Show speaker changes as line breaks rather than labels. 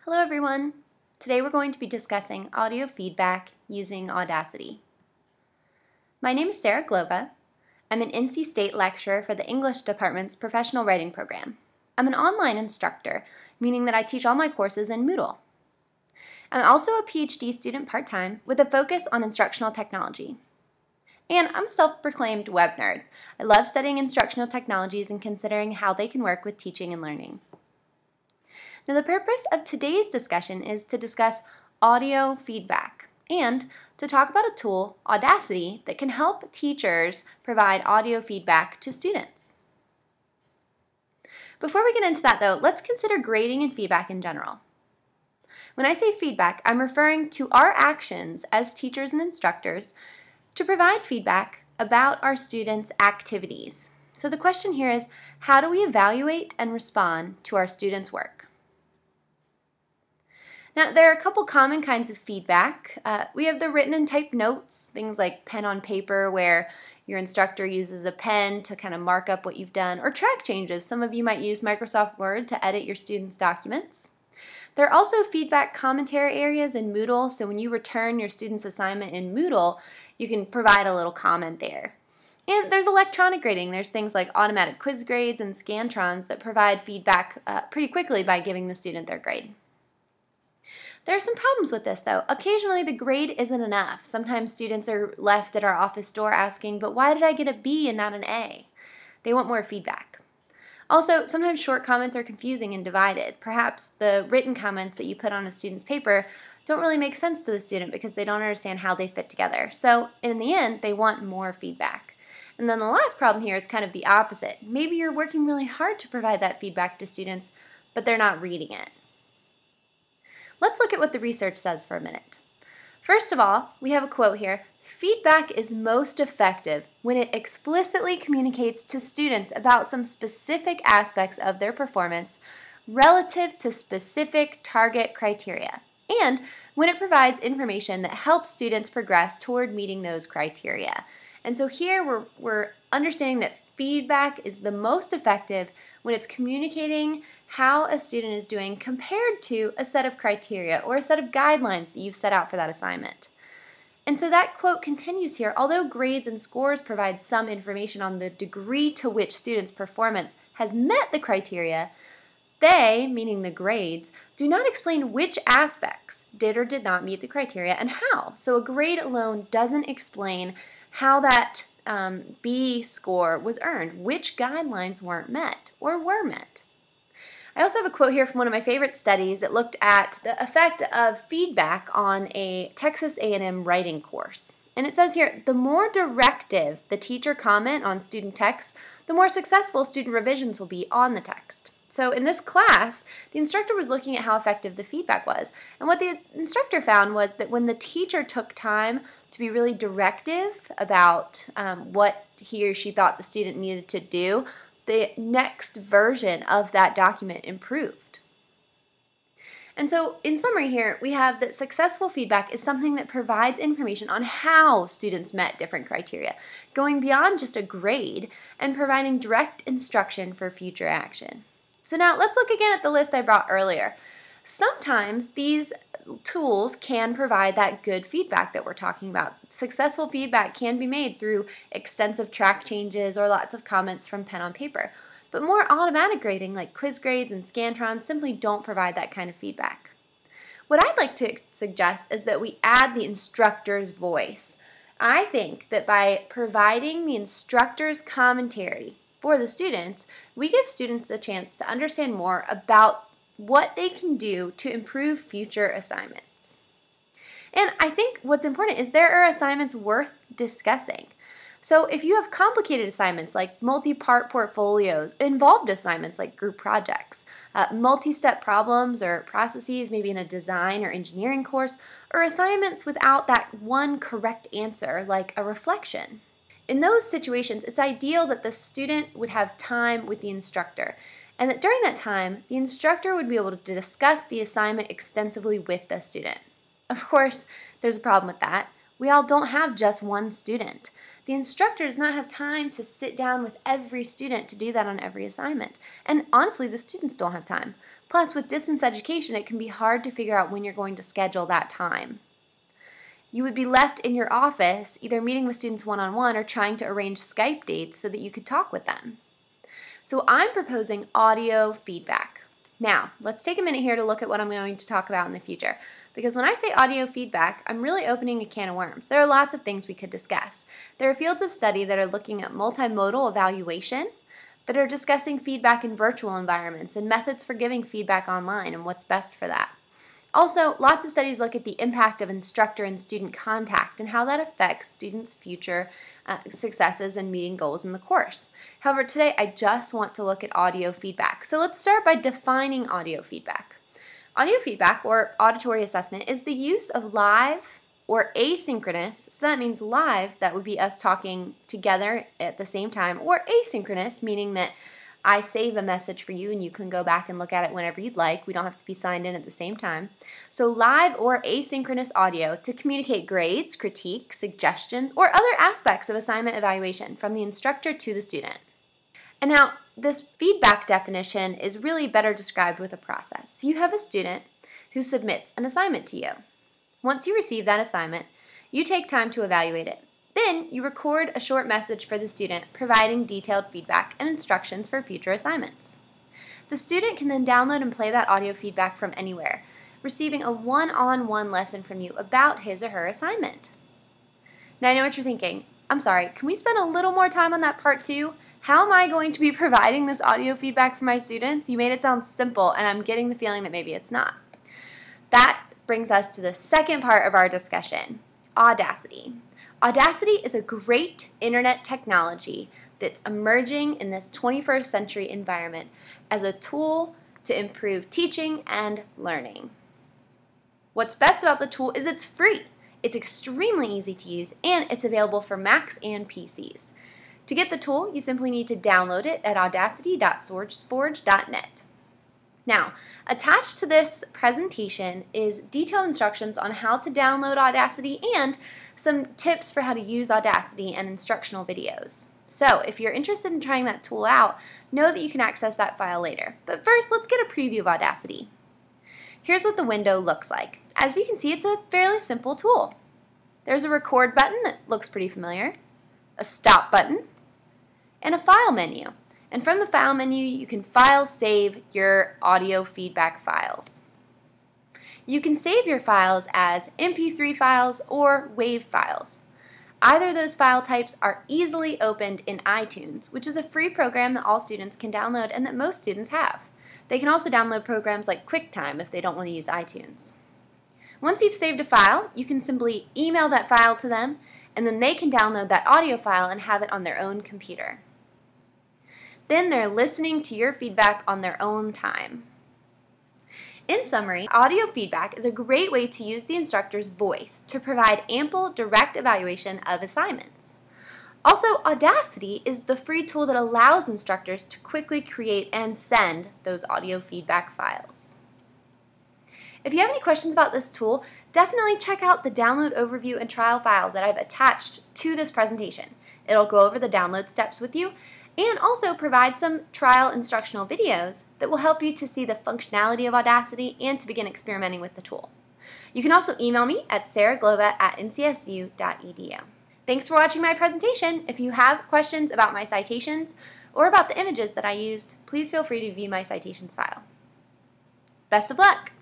Hello everyone! Today we're going to be discussing audio feedback using Audacity. My name is Sarah Glova. I'm an NC State lecturer for the English Department's Professional Writing Program. I'm an online instructor, meaning that I teach all my courses in Moodle. I'm also a PhD student part-time with a focus on instructional technology. And I'm a self-proclaimed web nerd. I love studying instructional technologies and considering how they can work with teaching and learning. Now, the purpose of today's discussion is to discuss audio feedback and to talk about a tool, Audacity, that can help teachers provide audio feedback to students. Before we get into that, though, let's consider grading and feedback in general. When I say feedback, I'm referring to our actions as teachers and instructors to provide feedback about our students' activities. So the question here is, how do we evaluate and respond to our students' work? Now, there are a couple common kinds of feedback. We have the written and typed notes, things like pen on paper, where your instructor uses a pen to kind of mark up what you've done, or track changes. Some of you might use Microsoft Word to edit your students' documents. There are also feedback commentary areas in Moodle, so when you return your student's assignment in Moodle, you can provide a little comment there. And there's electronic grading. There's things like automatic quiz grades and Scantrons that provide feedback pretty quickly by giving the student their grade. There are some problems with this, though. Occasionally, the grade isn't enough. Sometimes students are left at our office door asking, but why did I get a B and not an A? They want more feedback. Also, sometimes short comments are confusing and divided. Perhaps the written comments that you put on a student's paper don't really make sense to the student because they don't understand how they fit together. So, in the end, they want more feedback. And then the last problem here is kind of the opposite. Maybe you're working really hard to provide that feedback to students, but they're not reading it. Let's look at what the research says for a minute. First of all, we have a quote here. Feedback is most effective when it explicitly communicates to students about some specific aspects of their performance relative to specific target criteria, and when it provides information that helps students progress toward meeting those criteria. And so here we're understanding that feedback is the most effective when it's communicating how a student is doing compared to a set of criteria or a set of guidelines that you've set out for that assignment. And so that quote continues here. Although grades and scores provide some information on the degree to which students' performance has met the criteria, they, meaning the grades, do not explain which aspects did or did not meet the criteria and how. So a grade alone doesn't explain how that B score was earned, which guidelines weren't met or were met. I also have a quote here from one of my favorite studies that looked at the effect of feedback on a Texas A&M writing course. And it says here, the more directive the teacher comment on student text, the more successful student revisions will be on the text. So in this class, the instructor was looking at how effective the feedback was. And what the instructor found was that when the teacher took time to be really directive about what he or she thought the student needed to do, the next version of that document improved. And so in summary here, we have that successful feedback is something that provides information on how students met different criteria, going beyond just a grade and providing direct instruction for future action. So now let's look again at the list I brought earlier. Sometimes these tools can provide that good feedback that we're talking about. Successful feedback can be made through extensive track changes or lots of comments from pen on paper. But more automatic grading like quiz grades and Scantrons simply don't provide that kind of feedback. What I'd like to suggest is that we add the instructor's voice. I think that by providing the instructor's commentary for the students, we give students a chance to understand more about what they can do to improve future assignments. And I think what's important is there are assignments worth discussing. So if you have complicated assignments like multi-part portfolios, involved assignments like group projects, multi-step problems or processes maybe in a design or engineering course, or assignments without that one correct answer like a reflection. In those situations, it's ideal that the student would have time with the instructor, and that during that time, the instructor would be able to discuss the assignment extensively with the student. Of course, there's a problem with that. We all don't have just one student. The instructor does not have time to sit down with every student to do that on every assignment. And honestly, the students don't have time. Plus, with distance education, it can be hard to figure out when you're going to schedule that time. You would be left in your office either meeting with students one-on-one or trying to arrange Skype dates so that you could talk with them. So I'm proposing audio feedback. Now, let's take a minute here to look at what I'm going to talk about in the future. Because when I say audio feedback, I'm really opening a can of worms. There are lots of things we could discuss. There are fields of study that are looking at multimodal evaluation, that are discussing feedback in virtual environments and methods for giving feedback online and what's best for that. Also, lots of studies look at the impact of instructor and student contact and how that affects students' future successes and meeting goals in the course. However, today I just want to look at audio feedback. So let's start by defining audio feedback. Audio feedback, or auditory assessment, is the use of live or asynchronous, so that means live, that would be us talking together at the same time, or asynchronous, meaning that I save a message for you and you can go back and look at it whenever you'd like. We don't have to be signed in at the same time. So live or asynchronous audio to communicate grades, critiques, suggestions, or other aspects of assignment evaluation from the instructor to the student. And now, this feedback definition is really better described with a process. So you have a student who submits an assignment to you. Once you receive that assignment, you take time to evaluate it. Then you record a short message for the student providing detailed feedback and instructions for future assignments. The student can then download and play that audio feedback from anywhere, receiving a one-on-one lesson from you about his or her assignment. Now I know what you're thinking. I'm sorry, can we spend a little more time on that part too? How am I going to be providing this audio feedback for my students? You made it sound simple, and I'm getting the feeling that maybe it's not. That brings us to the second part of our discussion, Audacity. Audacity is a great internet technology that's emerging in this 21st century environment as a tool to improve teaching and learning. What's best about the tool is it's free. It's extremely easy to use, and it's available for Macs and PCs. To get the tool, you simply need to download it at audacity.sourceforge.net. Now, attached to this presentation is detailed instructions on how to download Audacity and some tips for how to use Audacity and instructional videos. So, if you're interested in trying that tool out, know that you can access that file later. But first, let's get a preview of Audacity. Here's what the window looks like. As you can see, it's a fairly simple tool. There's a record button that looks pretty familiar, a stop button, and a file menu. And from the file menu, you can file save your audio feedback files. You can save your files as MP3 files or WAV files. Either of those file types are easily opened in iTunes, which is a free program that all students can download and that most students have. They can also download programs like QuickTime if they don't want to use iTunes. Once you've saved a file, you can simply email that file to them, and then they can download that audio file and have it on their own computer. Then they're listening to your feedback on their own time. In summary, audio feedback is a great way to use the instructor's voice to provide ample, direct evaluation of assignments. Also, Audacity is the free tool that allows instructors to quickly create and send those audio feedback files. If you have any questions about this tool, definitely check out the download overview and trial file that I've attached to this presentation. It'll go over the download steps with you and also provide some trial instructional videos that will help you to see the functionality of Audacity and to begin experimenting with the tool. You can also email me at saraglova@ncsu.edu. Thanks for watching my presentation. If you have questions about my citations or about the images that I used, please feel free to view my citations file. Best of luck!